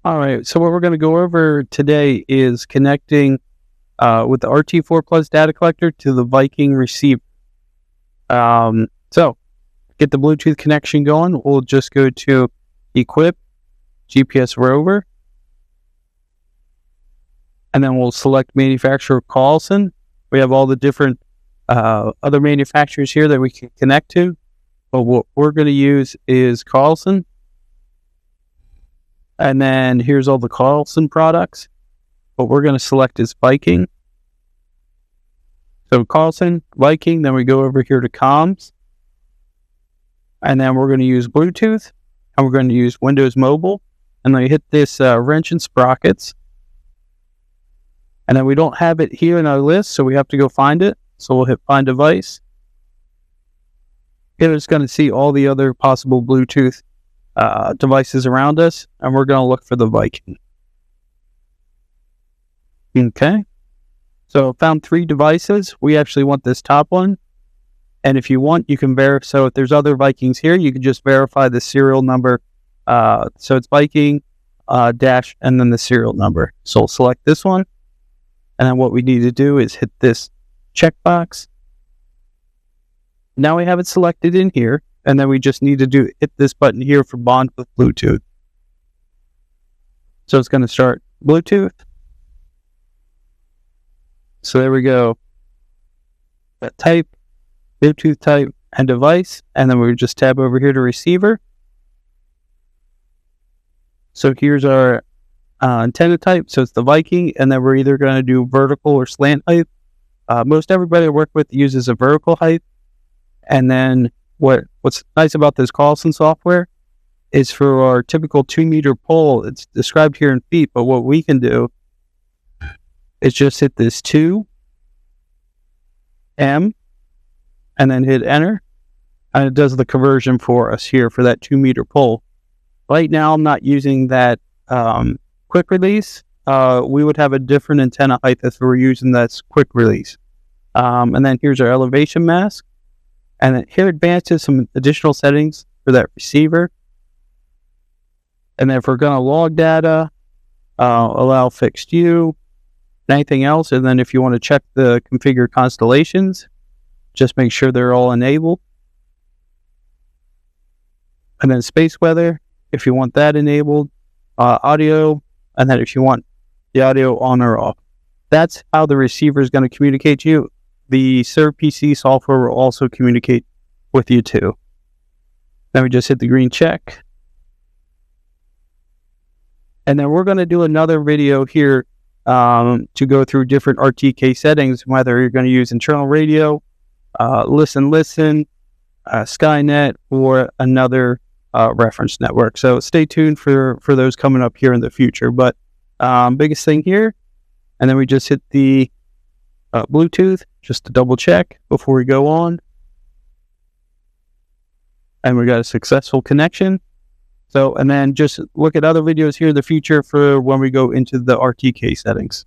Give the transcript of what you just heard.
All right, so what we're going to go over today is connecting with the RT4 Plus data collector to the Viking receiver. So, get the Bluetooth connection going. We'll just go to Equip, GPS Rover, and then we'll select manufacturer Carlson. We have all the different other manufacturers here that we can connect to, but what we're going to use is Carlson. And then here's all the Carlson products. What we're going to select is Viking. So Carlson, Viking, then we go over here to comms. And then we're going to use Bluetooth. And we're going to use Windows Mobile. And then we hit this wrench and sprockets. And then we don't have it here in our list, so we have to go find it. So we'll hit Find Device. Here it's going to see all the other possible Bluetooth devices around us, and we're going to look for the Viking. Okay, so found 3 devices. We actually want this top one, and if you want, you can verify. So if there's other Vikings here, you can just verify the serial number. So it's Viking dash and then the serial number. So we'll select this one, and then what we need to do is hit this checkbox. Now we have it selected in here. And then we just need to hit this button here for bond with Bluetooth. So it's going to start Bluetooth. So there we go. That type, Bluetooth type, and device. And then we just tab over here to receiver. So here's our antenna type. So it's the Viking. And then we're either going to do vertical or slant height. Most everybody I work with uses a vertical height. And then what's nice about this Carlson software is for our typical 2-meter pole, it's described here in feet, but what we can do is just hit this 2 M and then hit enter, and it does the conversion for us here for that 2-meter pole. Right now I'm not using that quick release. We would have a different antenna height if we were using that quick release. And then here's our elevation mask. And then here advances some additional settings for that receiver. And then if we're going to log data, allow fixed view, anything else. And then if you want to check the configure constellations, just make sure they're all enabled. And then space weather, if you want that enabled, audio, and then if you want the audio on or off. That's how the receiver is going to communicate to you. The SurvPC software will also communicate with you too. Then we just hit the green check. And then we're going to do another video here to go through different RTK settings, whether you're going to use internal radio, listen, Skynet, or another reference network. So stay tuned for those coming up here in the future. But biggest thing here, and then we just hit the Bluetooth just to double check before we go on, and we got a successful connection. So, and then just look at other videos here in the future for when we go into the RTK settings.